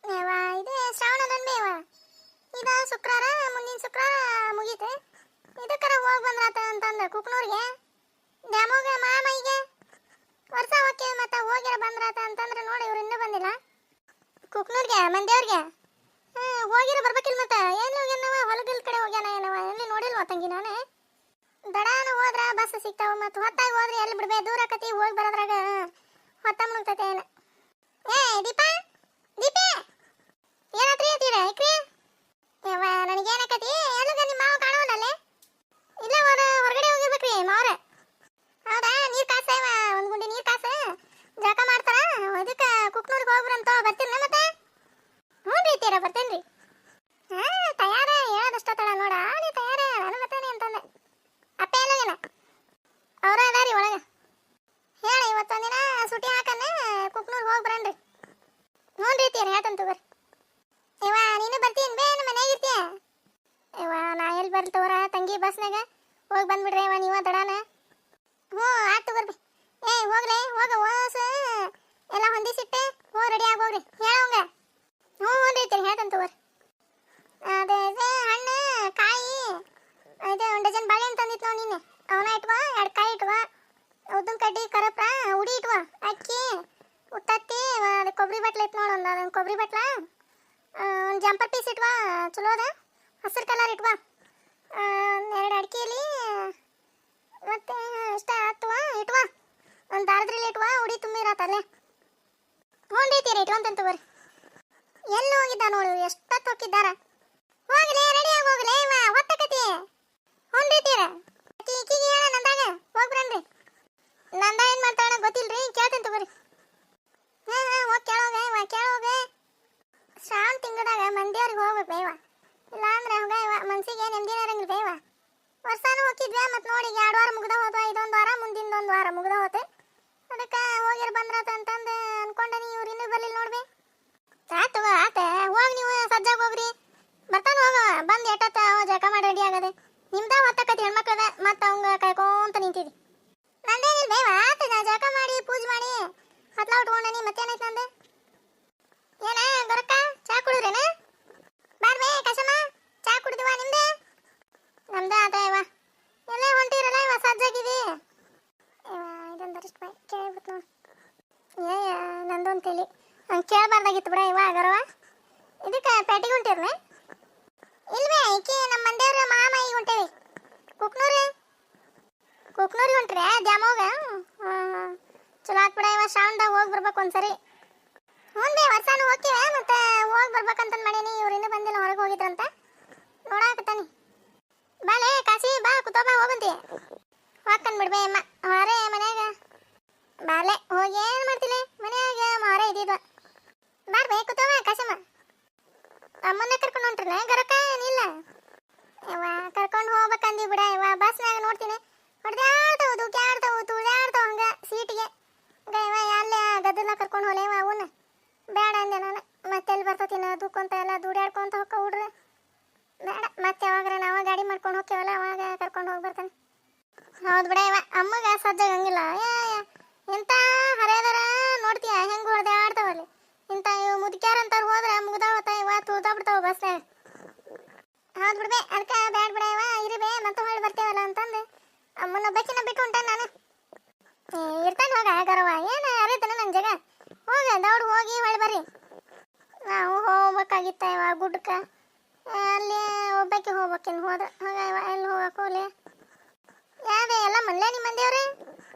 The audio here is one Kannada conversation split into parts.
ಯವ್ವ ಇದು ಶ್ರಾವಣದೊಂದೇ ಯವ್ವ. ಇದ ಶುಕ್ರವಾರ ಮುಂದಿನ ಶುಕ್ರವಾರ ಮುಗೀತು. ಇದಕ್ಕರ ಹೋಗಿ ಬಂದ್ರಾತ ಅಂತಂದ ಕುಕ್ನೂರಿಗೆ ದ್ಯಾಮೋಗ ಮಾಮೈಗೆ ವರ್ಷ ಹೋಗಿ ಮತ್ತೆ ಹೋಗಿರ ಬಂದ್ರಾತ ಅಂತಂದ್ರೆ ನೋಡಿ ಇವ್ರು ಇನ್ನೂ ಬಂದಿಲ್ಲ ಕುಕ್ನೂರಿಗೆ ಮಂದೇವ್ರಿಗೆ. ಹೋಗಿರ ಬರ್ಬೇಕಿಲ್ಲ ಮತ್ತೆ ಎಲ್ಲಿ ಹೋಗ್ಯಾನವ ಹೊಲಗಲ್ ಕಡೆ ಹೋಗ್ಯಾನ ಏನವ ಎಲ್ಲಿ ನೋಡಿಲ್ವ ತಂಗಿ ನಾನು. ದಡಾನ ಹೋದ್ರ ಬಸ್ ಸಿಗ್ತಾವ ಮತ್ತು ಹೊತ್ತಾಗಿ ಹೋದ್ರೆ ಎಲ್ಲಿ ಬಿಡ್ಬೇ ದೂರ ಆಕತಿ ಹೋಗಿ ಬರೋದ್ರಾಗ ಹೊತ್ತ ಮುಳುಗ್ತೈತೆ ಏನು. ದೀಪಾ ದೀಪೇ ಏನಾತ್ರಿ ಅಂತೀರ ಐಕ್ರಿ ಯವ್ವ ನನಗೇನಾಕತಿ ಎಲ್ಲಗ ನಿಮ್ಮ ಮಾವ ಕಾಣೋಲ್ಲೇ ಇಲ್ಲ ಹೊರಗಡೆ ಹೋಗಿರ್ಬೇಕ್ರಿ ಮಾವ್ರ. ಹೌದಾ ನೀರು ಕಾಸ ಒಂದು ಗುಂಡಿ ನೀರು ಕಾಸ ಜಳಕ ಮಾಡ್ತಾರ ಅದಕ್ಕೆ ಕುಕ್ನೂರಿಗೆ ಹೋಗ್ಬರಂತ ಬರ್ತೀರ ಮತ್ತೆ. ಹ್ಞೂ ರೀ ತೀರ ಬರ್ತೇನೆ ರೀ. ತಯಾರ ಹೇಳೋದಷ್ಟೊತ್ತಳ ನೋಡ ನೀ ತಯಾರ ನಾನು ಬರ್ತೇನೆ ಅಂತಂದೆ. ಅಪ್ಪ ಎಲ್ಲೋಗೇನ ಅವ್ರ ಅದಾರಿ ಒಳಗೆ ಹೇಳ ಇವತ್ತೊಂದಿನ ಸುಟಿ ಹಾಕನ್ನ ಕುಕ್ನೂರಿಗೆ ಹೋಗಿ ಬರನ್ರಿ. ಹ್ಞೂ ರೀ ತೀರ ಹೇಳ್ತಂತ ಬರ್ರಿ. ಇವ ನೀನು ಬರ್ತೀನಿ ಬೇ ನಮ್ಮ ಮನೆಯಾಗ ಇರ್ತೀಯ. ಇವ ನಾ ಎಲ್ಲಿ ಬರ್ತವರ ತಂಗಿ ಬಸ್ನಾಗ ಹೋಗಿ ಬಂದ್ಬಿಡ್ರಿ ಇವ ನೀವ ದಡಾನ. ಹ್ಞೂ ಆಯ್ತು ಬರ್ರಿ. ಹೋಗ್ರಿ ಹೋಗ ಓಸ ಎಲ್ಲ ಹೊಂದಿಸಿಟ್ಟೆ ಹೋಗಿ ರೆಡಿ ಆಗೋಗ್ರಿ ಹೇಳವಂಗ. ಹ್ಞೂ ರೀತಿ ಹೇಳ್ತಂತ ಬರ್ರಿ. ಅದೇ ಹಣ್ಣು ಕಾಯಿ ಇದು ಒಂದು ಡಜನ್ ಬಾಳೆಹಣ್ಣು ತಂದಿತ್ತು ನೋಡಿ ನಿನ್ನೆ ಅವನ ಇಟ್ವಾ 2 ಕಾಯಿ ಇಟ್ವಾ ಉದ್ದಿನ ಕಡ್ಡಿ ಕರಪ್ರ ಉಡಿ ಇಟ್ವಾ ಅಕ್ಕಿ ಉತ್ತತ್ತಿ ಅದು ಕೊಬ್ಬರಿ ಬಟ್ಲೆ ಇತ್ತು ನೋಡು ಒಂದು ಕೊಬ್ಬರಿ ಬಟ್ಲ ಒಂದು ಜಂಪರ್ ಪೀಸ್ ಇಟ್ವಾ ಚಲೋ ಅದ ಹಸಿರು ಕಲರ್ ಇಟ್ವಾ 2 ಅಡಿಕೆಲಿ ಮತ್ತೆ ಇಷ್ಟ ಹತ್ತುವ ಇಟ್ವಾ ಒಂದು ದಾರದ್ರಲ್ಲಿ ಇಟ್ವಾ ಉಡಿ ತುಂಬಿರತ್ತಲ್ಲೇ. ಹ್ಞೂ ರೀತಿ ಇಟ್ಕೊಂತಂತ ಬರ್ರಿ. ಎಲ್ಲಿ ಹೋಗಿದ್ದ ನೋಡು ಎಷ್ಟೊತ್ತು ಹೋಗಿದ್ದಾರ. ಹೋಗ್ಲಿ ರೆಡಿಯಾಗಿ ಹೋಗ್ಲಿ ಇವ ಹೊತ್ತಕತಿ. ಹ್ಞೂ ರೀತಿರ ಈಕಿಗೆ ಹೇಳ ನಂದಾಗ ಹೋಗ್ಬರನ್ರಿ. ನಂದ ಏನು ಮಾಡ್ತಾಳ ಗೊತ್ತಿಲ್ರಿ ಕೇಳ್ತಂತ ಬರ್ರಿ. ಹೋಗಿ ಕೇಳೋಗ ಇವ ಕೇಳೋಗ. ಶ್ರಾವಣ ತಿಂಗಳದಾಗ ಮಂದಿಯವ್ರಿಗೆ ಹೋಗ್ಬೇಕು ಬೇವ ಇಲ್ಲ ಅಂದ್ರೆ ಹೋಗ ಇವ ಮನ್ಸಿಗೆ ನೆಮ್ಮದಿನ ಇರಂಗಿಲ್ಲ ಬೇವ. ವರ್ಷಾನು ಹೋಗಿದ್ವಿ ಮತ್ತು ನೋಡಿ 2 ವಾರ ಮುಗ್ದ ಹೋದ ಇದೊಂದು ವಾರ ಮುಂದಿನ 1 ವಾರ ಮುಗ್ದ ಹೋತೆ ಅದಕ್ಕೆ ಹೋಗಿರ್ ಬಂದ್ರಾತ ಅಂತಂದು ಅನ್ಕೊಂಡೆ ಇವ್ರು ಇನ್ನೂ ಬರ್ಲಿಲ್ಲ ನೋಡ್ಬಿ. ಆಯ್ತು ಆತ ಹೋಗಿ ನೀವು ಸಜ್ಜಾಗ ಹೋಗ್ರಿ ಬರ್ತಾನೆ ಹೋಗ ಬಂದು ಎಟ್ಟತ್ತ ಅವ ಜಳಕ ಮಾಡಿ ರೆಡಿ ಆಗದೆ ನಿಮ್ದ ಹೊತ್ತಕತಿ ಹೆಣ್ಮಕ್ಳದ ಮತ್ತು ಅವಂಗ ಕಾಯ್ಕೊಂತ ನಿಂತಿದ್ದಿ. ನಂದೇನಿಲ್ಲ ಬೇವ ಆತ ನಾ ಜಳಕ ಮಾಡಿ ಪೂಜೆ ಮಾಡಿ ಹತ್ಲ ಉಟ್ಕೊಂಡನಿ ಮತ್ತೇನೈತೆ ನಂದು. ಏನ ಗೊರಕ್ಕ ಚಾ ಕುಡಿದ್ರೇನ ಬಾರ್ಬೇ ಕಸಮ್ಮ ಚಾ ಕುಡಿದ್ವಾ ನಿಮ್ದೆ. ನಮ್ದ ಆತ ಇವ ಎಲ್ಲ ಹೊಂಟಿರಲ್ಲ ಇವ ಸಜ್ಜಾಗಿದಿ ಇದೊಂದಷ್ಟು ಬಾಯ್ ಕೇಳ್ಬಿಟ್ಟು ನೋಡಿ ನಂದೊಂದು ತಲಿ ಹಂಗೆ ಕೇಳಬಾರ್ದಾಗಿತ್ತು ಬಿಡ ಇವ ಆಗರವ. ಇದಕ್ಕೆ ಪೇಟೆಗೆ ಹೊಂಟಿರ್ನೆ ಇಲ್ವೇ ಈಕಿ ನಮ್ಮ ಮಂದೇವ್ರ ಮಹಾಮಾಯಿಗೆ ಹೊಂಟೇವಿ ಕುಕ್ನೂರಿಗೆ ಹೊಂಟ್ರಿ ದ್ಯಾಮೋಗ. ಚಲೋ ಆತ್ ಬಿಡ ಇವ ಶ್ರಾವಣದಾಗ ಹೋಗಿ ಬರ್ಬೇಕು ಒಂದ್ಸರಿ. ಹ್ಞೂ ಬೇ ವರ್ಷಾನು ಹೋಗ್ತೀವಿ ಮತ್ತೆ ಹೋಗಿ ಬರ್ಬೇಕಂತ ಮಾಡೀನಿ. ಇವ್ರು ಇನ್ನೂ ಬಂದಿಲ್ಲ ಹೊರಗೆ ಹೋಗಿದ್ರಂತ ನೋಡಾಕತ್ತಾನಿ. ಬಾಲೆ ಕಾಶಿ ಬಾ ಕುತೋಬ ಹೋಗಂತಿ ಹೋಗ್ಕಂಡು ಬಿಡ್ಬೇ ಅಮ್ಮ ಹೊರೆ ಮನ್ಯಾಗ ಬಾಲೆ ಹೋಗಿ ಏನು ಮಾಡ್ತಿಲ್ಲ ಮನ್ಯಾಗ ಹೊರೆ ಇದ್ದಿದ್ವ. ಬಾರ್ಬೇ ಕುತೋಬ ಕಾಶಮ್ಮ ಅಮ್ಮನ್ನ ಕರ್ಕೊಂಡು ಹೊಂಟ್ರನ ಗರಕ ಏನಿಲ್ಲ ಇವ ಕರ್ಕೊಂಡು ಹೋಗ್ಬೇಕಂದಿ ಬಿಡ. ಇವ ಬಸ್ನಾಗ ನೋಡ್ತೀನಿ ಹೊಡೆದಾಡ್ತಾವ ದುಡ್ಡಾಡ್ತಾವ ತುಳಿದಾಡ್ತಾವ ಹಂಗೆ ಸೀಟಿಗೆ ಇವ ಅಲ್ಲೇ ಗದ್ದಲ ಕರ್ಕೊಂಡು ಹೋಲೆ ಇವ ಅವನ್ನ ಬೇಡ ಅಂದೆ ನಾನು. ಮತ್ತೆ ಎಲ್ಲಿ ಬರ್ತತಿನ ದುಕ್ಕೊಂತ ಎಲ್ಲ ದುಡ್ಡಾಡ್ಕೊಂತ ಹೋಗ ಹುಡ್ರೆ ಬೇಡ. ಮತ್ತೆ ಯಾವಾಗ್ರ ನಾವ ಗಾಡಿ ಮಾಡ್ಕೊಂಡು ಹೋಗ್ತೇವಲ್ಲ ಅವಾಗ ಕರ್ಕೊಂಡು ಹೋಗಿ ಬರ್ತಾನೆ. ಹೌದು ಬಿಡ ಇವ ಅಮ್ಮಗ ಸಜ್ಜಾಗಂಗಿಲ್ಲ. ಎಂತ ಹರಿಯದಾರ ನೋಡ್ತೀಯ ಹೆಂಗೆ ಹೊಡೆದಾಡ್ತಾವಲ್ಲಿ. ಇಂಥ ಇವು ಮುದುಕ್ಯಾರ ಅಂತಾರ ಹೋದ್ರೆ ಮುಗ್ದಾವತ್ತ ಇವ ತುಳ್ದಾ ಬಿಡ್ತಾವ ಬಸ್ನಾಗ. ಹೌದು ಬಿಡ್ಬೇ ಅದಕ್ಕೆ ಬ್ಯಾಡ ಬಿಡ ಇವ ಇರಿಬೇ ಮತ್ತೆ ಹೊಳ್ಳಿ ಬರ್ತೇವಲ್ಲ ಅಂತಂದು ಅಮ್ಮನ ಬೇಕಿನ ಬಿಟ್ಟು ಹೊಂಟೆ ನಾನು. ಇರ್ತಾನೆ ಹೋಗ ಗರವ ಏನು ಅರಿತಾನೆ ನನ್ನ ಜಗ ಹೋಗ ದೌಡ್ ಹೋಗಿ ಹೊಳ್ಳಿ ಬರ್ರಿ. ನಾವು ಹೋಗ್ಬೇಕಾಗಿತ್ತ ಇವ ಗುಡ್ಡಕ್ಕೆ ಅಲ್ಲಿ ಒಬ್ಬಾಕಿ ಹೋಗ್ಬೇಕಿನ್ ಹೋದ್ರೆ ಹೋಗ ಇವ ಎಲ್ಲಿ ಹೋಗಕ್ಕೆ ಹೋಗ್ಲಿ ಯಾವ್ದೇ ಎಲ್ಲ ಮಲ್ಲೆ ನಿಮ್ಮ ಮಂದಿಯವ್ರೆ.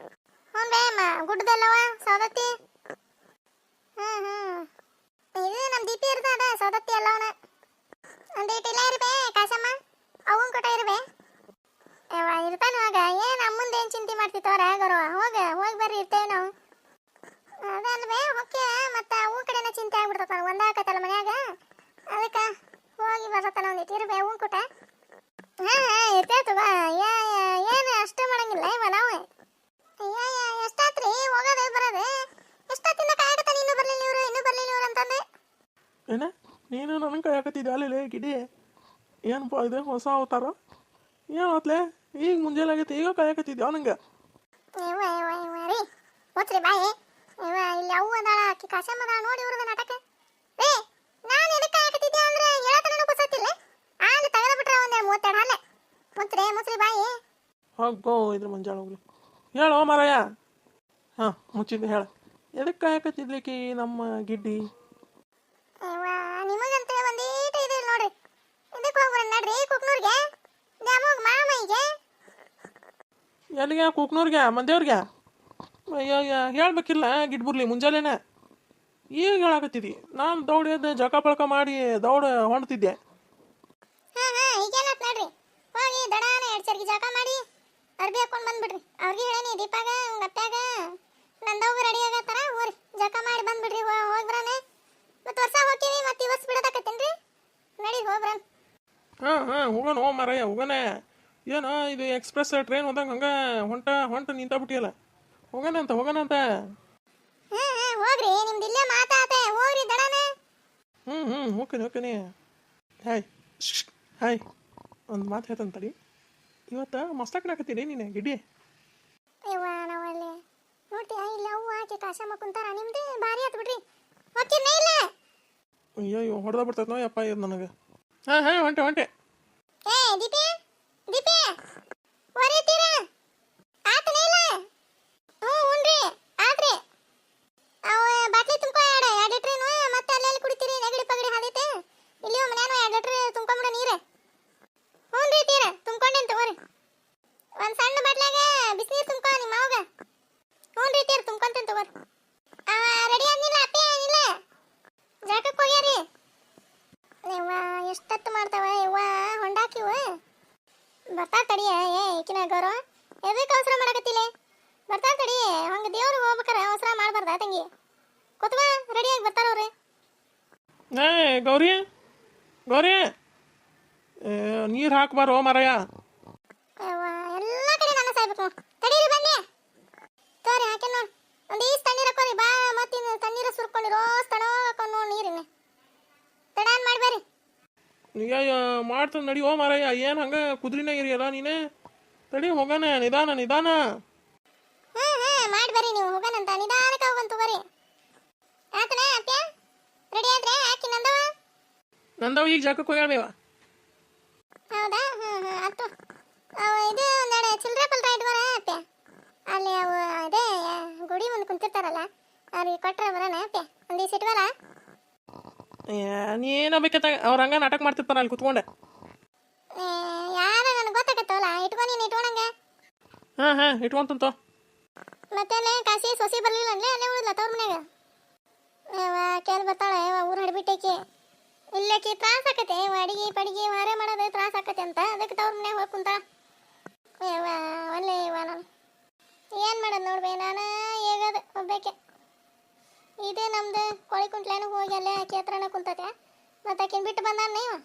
ಹ್ಞೂ ಬೇ ಅಮ್ಮ ಗುಡ್ಡದಲ್ಲವ ಸೌದತ್ತಿ. ಇದು ನಮ್ಮ ದೀಪಿ ಇರ್ತದ ಸೌದತ್ತಿ ಎಲ್ಲವನ ಒಂದೀಟಿಲ್ಲ ಇರ್ಬೇ ಕಾಸಮ್ಮ ಅವನ್ ಕೊಟ್ಟ ಇರ್ಬೇ ಯವ ಇರ್ತಾನೆ ಹೋಗ. ಏನು ಅಮ್ಮಂದು ಏನು ಚಿಂತೆ ಮಾಡ್ತಿತ್ತವ್ರ ಗರವ ಹೋಗಿ ಬರ್ರಿ ಇರ್ತೇವೆ ನಾವು. ಅದಲ್ವೇ ಹೊಕ್ಕೆ ಮತ್ತು ಅವನ ಕಡೆನ ಚಿಂತೆ ಆಗ್ಬಿಡ್ತದ ಒಂದಾಕತ್ತಲ್ಲ ಮನ್ಯಾಗ ಅದಕ್ಕೆ ಹೋಗಿ ಬರತ್ತಾನ ಒಂದಿಟ್ಟು ಇರ್ಬೇ ಅವನ್ ಕೊಟ್ಟ. ಇರ್ತೇವೆ ತಗೋ ಏನು ಅಷ್ಟು ಮಾಡಂಗಿಲ್ಲ ಇವ ನಾವು. ಎಷ್ಟಾತ್ರಿ ಹೋಗೋದು ಬರೋದು ಎಷ್ಟೊತ್ತಿಂದ ಕಾಯಕತ್ತಾನ ಇನ್ನೂ ಬರ್ಲಿಲ್ಲ ಇವ್ರು ಅಂತಂದೆ. ಏನ ನೀನು ನನಗೆ ಕಾಯಕತ್ತಿದ್ದೆ ಅಲ್ಲಿ ಗಿಡಿ ಏನಪ್ಪ ಇದೆ ಹೊಸ ಅವತಾರ ಏನು ಆತ್ಲೆ ಈಗ ಮುಂಜಾನೆ ಆಗೈತೆ ಈಗ ಕಾಯಕತ್ತಿದ್ದೆ ನಂಗೆ. ರೀ ಹೋತ್ರಿ ಬಾಯಿ ಇಲ್ಲಿ ಅವು ಅದಾಳ ಆಕಿ ಕಾಸಮ್ಮದ ನೋಡಿ ಇವ್ರದ ನಾಟಕ ಹೋಗೋ ಇದ್ರ ಮುಂಜಾನೆ ಹೋಗ್ಲಿ. ಹೇಳೋ ಮಾರಾಯ. ಹಾಂ ಮುಚ್ಚಿದ್ದು ಹೇಳ. ಎದಕ್ಕೆ ಕಾಯಕತ್ತಿದ್ಲಿಕ್ಕಿ ನಮ್ಮ ಗಿಡ್ಡಿ? ನಿಮಗಂತ ಒಂದೀಟ ಇದೆ ನೋಡ್ರಿ. ಇದಕ್ಕೆ ಹೋಗ್ಬರ ನಡ್ರಿ ಕುಕ್ನೂರ್ಗೆ, ದ್ಯಾಮೋಗ್ ಮಾಮಯ್ಯಗೆ. ಎಲ್ಲಿಗೆ? ಕುಕ್ನೂರ್ಗೆ? ಮಂದೇವ್ರಿಗೆ? ಅಯ್ಯ ಹೇಳ್ಬೇಕಿಲ್ಲ ಗಿಡ್ಬುರ್ಲಿ ಮುಂಜಾನೆನೆ. ಈಗ ಹೇಳಾಕತ್ತಿದ್ದಿ. ನಾನು ದೌಡ್ ಎದ್ದು ಜಕ ಪಳಕ ಮಾಡಿ ದೌಡ ಹೊಂಡ್ತಿದ್ದೆ. ಈಗೇನತ್ ನಡ್ರಿ, ಹೋಗಿ ದಡಾನ 2 ಚರ್ಗಿ ಜಕ ಮಾಡಿ ಅರ್ಬಿ ಹಾಕೊಂಡು ಬಂದ್ಬಿಡ್ರಿ. ಅವ್ರಿಗೆ ಹೇಳೇನಿ ದೀಪಾಗ ಅಪ್ಪ್ಯಾಗ ನಂದವ್ಗ ರೆಡಿ ಆಗತ್ತಾರ, ಹೋರಿ ಜಕ ಮಾಡಿ ಬಂದ್ಬಿಡ್ರಿ. ಹೋಗ್ಬರಾನೆ ಮತ್ತೆ ವರ್ಷ ಹೋಗ್ತೀವಿ, ಮತ್ತೆ ಇವತ್ತು ಬಿಡೋದಾಕತ್ತೇನ್ರಿ. ನಡಿ ಹೋಗ್ಬರಾನ್. ಹಾಂ ಹೋಗೋಣ. ಹೋ ಮಾರಾಯ ಹೋಗೋಣ. ಏನೋ ಇದು ಎಕ್ಸ್ಪ್ರೆಸ್ ಟ್ರೈನ್ ಹೋದಂಗೆ ಹಂಗೆ ಹೊಂಟ ನಿಂತಾಬಿಟ್ಟಿಯಲ್ಲ. ಹೋಗೋಣಂತ. ಹೋಗ್ರಿ, ನಿಮ್ದು ಇಲ್ಲೇ ಮಾತಾತೆ, ಹೋಗ್ರಿ ದಡಾನೆ. ಹೋಗ್ತೀನಿ. ಹಾಯ್ ಒಂದು ಮಾತು ಹೇಳ್ತಾನೆ ತಡಿ. ಇವತ್ತು ಮಸ್ತಾಕನಾಕತ್ತೀನಿ ನೀನು ಗಿಡ್ಡಿ. ಅಯ್ಯವ್ವ ನಾವಲ್ಲಿ ನೋಡ್ತೀಯ ಇಲ್ಲ ಅವ್ವ ಆಕೆ ಕಾಶಮ್ಮ ಕುಂತಾರ, ನಿಮ್ದು ಭಾರಿ ಆತ್ ಬಿಡ್ರಿ. ಹೋಗ್ತೀನ ಇಲ್ಲ? ಅಯ್ಯೋ ಹೊಡೆದ ಬಿಡ್ತೈತೆ ನೋ ಯಪ್ಪ ಇದು ನನಗೆ. ಹಾಂ ಹೊಂಟೆ. ಏ ದೀಪಿ ಹೊರಿತೀರ ಆತನ ಇಲ್ಲ? ಹ್ಞೂನ್ರಿ ಆತ್ರಿ. ಅವ ಬಾಟ್ಲಿ ತುಂಬ್ಕೊ 2 ಲೀಟ್ರೇನು, ಮತ್ತೆ ಅಲ್ಲೆಲ್ಲಿ ಕುಡಿತೀರಿ? ನೆಗಡಿ ಪಗಡಿ ಹಾದೈತೆ. ಇಲ್ಲಿ ಮನ್ಯಾನು 2 ಲೀಟ್ರ್ ತುಂಬ್ಕೊಂಬಿಡ ನೀರು. ಹ್ಞೂನ್ರಿ ತೀರ ತುಂಬ್ಕೊಂಡೇನ್ ತಗೋರಿ. ಒಂದು ಸಣ್ಣ ಬಾಟ್ಲಾಗ ಬಿಸಿನೀರು ತುಂಬ್ಕೊ ನಿಮ್ಮ ಮಾವಗ. ಹ್ಞೂನ್ರಿ ತೀರ ತುಂಬ್ಕೊಂತೇನೆ ತಗೋರಿ. ರೆಡಿ ಆದ್ನಿಲ್ಲ ಅಪ್ಪೆ? ಏನಿಲ್ಲ ಜಾಕಕ್ಕೆ ಹೋಗ್ಯಾರಿ. ಯವ್ವ ಎಷ್ಟತ್ತು ಮಾಡ್ತಾವ ಯವ್ವ ಹೊಂಡಾಕಿವ. ಬರ್ತಾ ತಡಿಯ ಈಕಿನ ಗೌರವ ಎದಕ್ಕೆ ಅವಸರ ಮಾಡಕತ್ತಿಲ್ಲ? ಬರ್ತಾ ತಡಿ. ಹಂಗೆ ದೇವ್ರಿಗೆ ಹೋಗ್ಬೇಕಾರ ಅವಸರ ಮಾಡಬಾರ್ದ ತಂಗಿ. ಕೊತ್ವಾ ರೆಡಿಯಾಗಿ ಬರ್ತಾರವ್ರಿ. ಗೌರಿ ನೀರು ಹಾಕ್ಬಾರೋ ಮಾರಾಯ. ಎಲ್ಲ ಕಡೆ ನನ್ನ ಸಾಯ್ಬೇಕು. ತಡೀರಿ ಬನ್ನಿ ತೋರಿ ಹಾಕಿ ನೋಡಿ. ಒಂದು ಈಸ್ ತಣ್ಣೀರು ಹಾಕೋರಿ ಬಾ. ಮತ್ತಿನ್ನು ತಣ್ಣೀರು ಸುರ್ಕೊಂಡು ರೋಸ್ ತಣ ಹಾಕೊಂಡು ನೋಡಿ ನೀರಿನ ತಡಾನ್ ಮಾಡ್ಬೇರಿ. ಈಗ ಮಾಡ್ತಾನೆ ನಡಿ. ಓ ಮಾರಾಯ ಏನು ಹಂಗೆ ಕುದುರಿನ ಇರಿಯಲ್ಲ ನೀನು. ತಡಿ ಹೋಗೋಣ. ನಿಧಾನ. ಮಾಡ್ಬರಿ ನೀವು. ಹೋಗೋಣಂತ ನಿಧಾನಕ್ಕೆ ಹೋಗಂತ ಬರ್ರಿ. ಆತನ ಅಪ್ಪ ರೆಡಿ ಆದ್ರೆ ಹಾಕಿ ನಂದವ ಈಗ ಜಾಕಕ್ಕೆ ಹೋಗ್ಯಾಳಬೇವ. ಹೌದಾ? ಆಯ್ತು. ಇದು ಒಂದೆರಡು ಚಿಲ್ಲರೆ ಪಲ್ರ ಇಟ್ಬಾರ ಅಪ್ಪ. ಅಲ್ಲಿ ಅವು ಅದೇ ಗುಡಿ ಮುಂದೆ ಕುಂತಿರ್ತಾರಲ್ಲ ಅವ್ರಿಗೆ ಕೊಟ್ರೆ ಬರೋಣ ಅಪ್ಪ. ಒಂದು ದಿವಸ ಇಟ್ಬಾರ. ನೀನ ಬೇಕತ್ತ ಅವ್ರ ಹಂಗ ನಾಟಕ ಮಾಡ್ತಿರ್ತಾರ ಅಲ್ಲಿ ಕುತ್ಕೊಂಡೆ. ಯಾರ ನನಗೆ ಗೊತ್ತಾಗತ್ತವಲ್ಲ. ನೀನು ಇಟ್ಕೊಳಂಗ. ಹಾಂ ಇಟ್ಕೊಂತಂತ. ಮತ್ತೆ ಅಲ್ಲೇ ಕಾಸಿ ಸೊಸಿ ಬರಲಿಲ್ಲ ಅಲ್ಲೇ ಉಳಿದ್ಲ ತವ್ರ ಮನ್ಯಾಗ. ಕೇಳಿ ಬರ್ತಾಳೆ ಊರು ಹಡ್ಬಿಟ್ಟೈಕಿ. ಇಲ್ಲಕ್ಕಿ ತ್ರಾಸ ಆಕತೆ ಅಡಿಗೆ ಪಡಿಗೆ ವಾರೆ ಮಾಡೋದು ತ್ರಾಸ ಆಕತೆ ಅಂತ ಅದಕ್ಕೆ ತವ್ರ ಮನ್ಯಾಗ ಹೋಗಿ ಕುಂತಾಳ. ಒಳ್ಳೆ ನಾನು ಏನು ಮಾಡೋದು ನೋಡ್ಬೇ. ನಾನು ಹೇಗದು ಒಬ್ಬೇಕೆ. ಇದೇ ನಮ್ದು ಕೋಳಿ ಕುಂಟ್ಲೇನು ಹೋಗಿ ಅಲ್ಲೇ ಆಕೆ ಹತ್ರನ ಕುಂತತೆ. ಮತ್ತೆ ಆಕಿನ ಬಿಟ್ಟು ಬಂದಾನ ಇವ.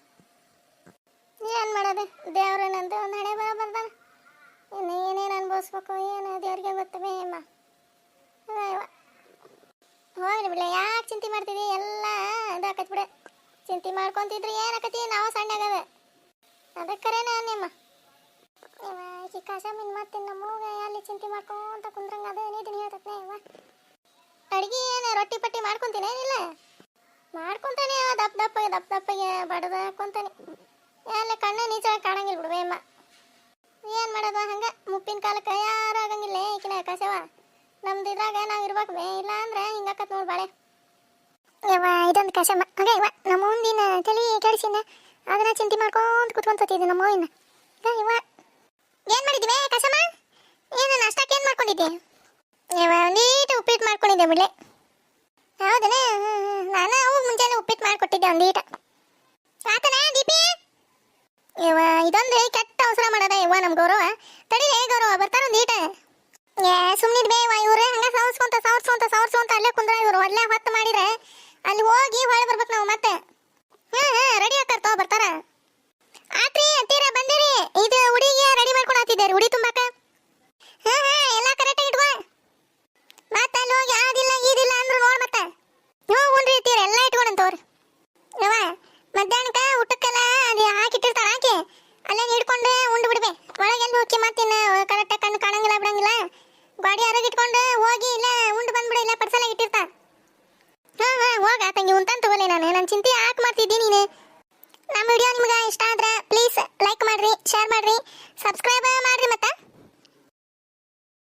ಏನು ಮಾಡೋದು? ದೇವ್ರ ನಂದು ಒಂದು ಹಣೆ ಬರ ಬರ್ದಾನ. ಇನ್ನು ಏನೇನು ಅನ್ಭವಿಸ್ಬೇಕು ಏನು ದೇವ್ರಿಗೆ ಗೊತ್ತವೇ ಅಮ್ಮ. ಹೋಗ್ರಿ ಬಿಡ್ಲೆ, ಯಾಕೆ ಚಿಂತೆ ಮಾಡ್ತಿದ್ದಿ? ಎಲ್ಲ ಇದಾಕತ್ ಬಿಡ. ಚಿಂತೆ ಮಾಡ್ಕೊಂತಿದ್ರಿ ಏನಾಕತಿ? ನಾವು ಸಣ್ಣಗದ ಅದಕ್ಕರೇನೆ ನಿಮ್ಮ ಈಕಿ ಕಾಶಮಿನ್ ಮತ್ತೆ ನಮ್ಮವ್ಗ ಅಲ್ಲಿ ಚಿಂತೆ ಮಾಡ್ಕೊಂತ ಕುಂದ್ರಂಗ ಅದು ನೀಟಿನ ಹೇಳ್ತತ್ನೇ ಇವ. ಅಡ್ಗೆ ಏನು ರೊಟ್ಟಿ ಪಟ್ಟಿ ಮಾಡ್ಕೊಂತೀನಿ ಏನಿಲ್ಲ ಮಾಡ್ಕೊಂತಾನೆ. ದಪ್ಪಗೆ ಬಡದ ಹಾಕೊಂತಾನೆ. ಎಲ್ಲ ಕಣ್ಣ ನೀಚ ಕಾಣಂಗಿಲ್ಲ ಬಿಡುವೆ ಅಮ್ಮ. ಏನು ಮಾಡೋದು ಹಂಗೆ ಮುಪ್ಪಿನ ಕಾಲಕ್ಕೆ ಯಾರು ಆಗಂಗಿಲ್ಲ. ಈಕಿನ ಕಸವ ನಮ್ದು ಇದ್ರಾಗ ನಾವು ಇರ್ಬೇಕು ಬೇ. ಇಲ್ಲ ಅಂದ್ರೆ ಹಿಂಗಾಕತ್ ನೋಡಿ ಬಾಳೆ. ಯವ್ವ ಇದೊಂದು ಕಸಮ್ಮ ಹಂಗೆ ಇವ ನಮ್ಮ ಮುಂದಿನ ತಲೆ ಕೆಡಿಸಿನ ಅದನ್ನ ಚಿಂತೆ ಮಾಡ್ಕೊಂತ ಕುತ್ಕೊಂತಿದ್ದೆ ನಮ್ಮ ಇನ್ನ. ಇವ ಏನು ಮಾಡಿದ್ವಿ ಕಸಮ್ಮ? ಏನು ನಾಷ್ಟಕ್ಕೆ ಏನು ಮಾಡ್ಕೊಂಡಿದ್ದೆ? ಯವ್ವ ಒಂದೀಟು ಉಪ್ಪಿಟ್ಟು ಮಾಡ್ಕೊಂಡಿದ್ದೆ ಬಿಡ್ಲೆ. ಹೌದನೇ? ನಾನು ಅವು ಮುಂಜಾನೆ ಉಪ್ಪಿಟ್ಟು ಮಾಡಿಕೊಟ್ಟಿದ್ದೆ ಒಂದೀಟ. ಆತನ ದೀಪಿ? ಯವ್ವ ಇದೊಂದು ಕೆಟ್ಟ ಅವಸರ ಮಾಡೋದ ಯವ್ವ ನಮ್ಮ ಗೌರವ. ತಡೀರೇ ಗೌರವ ಬರ್ತಾರ ಒಂದೀಟ. ಸುಮ್ಮನಿದ್ ಬೇವ ಇವ್ರೆ ಹಂಗ ಸವರ್ಸ್ಕೊಂತ ಅಲ್ಲೇ ಕುಂದ್ರ. ಇವ್ರು ಒಳ್ಳೆ ಹೊತ್ತು ಮಾಡಿದ್ರೆ ಅಲ್ಲಿ ಹೋಗಿ ಹೊಳೆ ಬರ್ಬೇಕು ನಾವು ಮತ್ತೆ. ರೆಡಿ ಆಗ್ತಾರ ಬರ್ತಾರ. ಆತ್ರಿ ಅತ್ತೀರ ಬಂದಿರಿ. ಇದು ಹುಡಿಗೆ ರೆಡಿ ಮಾಡ್ಕೊಂಡು ಹಾತಿದ್ದಾರೆ ಹುಡಿ ತುಂಬಾಕ. ಎಲ್ಲ ಕರೆಕ್ಟಾಗಿ ಇಟ್ಕೋ. ಮತ್ತೆ ಅಲ್ಲಿ ಹೋಗಿ ಆದಿಲ್ಲ ಈದಿಲ್ಲ ಅಂದ್ರು ನೋಡ್ ಮತ್ತೆ. ಹ್ಞೂನ್ರಿ ಇತ್ತೀರ ಎಲ್ಲ ಇಟ್ಕೊಂಡಂತವ್ರಿ. ಯವ್ವ ಮಧ್ಯಾಹ್ನಕ್ಕೆ ಊಟಕ್ಕೆಲ್ಲ ಅದು ಹಾಕಿಟ್ಟಿರ್ತಾರ. ಹಾಕಿ ಅಲ್ಲೇ ಹಿಡ್ಕೊಂಡು ಉಂಡು ಬಿಡ್ಬೇ. ಒಳಗೆಲ್ಲಿ ಹೋಗಿ ಮತ್ತಿನ್ನ ಕರೆಕ್ಟಾಗಿ ಕಣ್ಣು ಕಾಣಂಗಿಲ್ಲ ಬಿಡಂಗಿಲ್ಲ. ಗಾಡಿ ಹೊರಗೆ ಇಟ್ಕೊಂಡು ಹೋಗಿ ಇಲ್ಲ ಉಂಡು ಬಂದ್ಬಿಡು. ಇಲ್ಲ ಪರ್ಸಲಾಗಿ ಇಟ್ಟಿರ್ತಾರ. ಹೋಗ ತಂಗಿ ಉಂತಾನ್ ತಗೋಲಿ. ನಾನು ಚಿಂತೆ ಯಾಕೆ ಮಾಡ್ತಿದ್ದೀನಿ ನೀನು? ನಮ್ಮ ವಿಡಿಯೋ ನಿಮ್ಗೆ ಇಷ್ಟ ಆದ್ರೆ ಪ್ಲೀಸ್ ಲೈಕ್ ಮಾಡ್ರಿ, ಶೇರ್ ಮಾಡ್ರಿ, ಸಬ್ಸ್ಕ್ರೈಬ್ ಮಾಡ್ರಿ.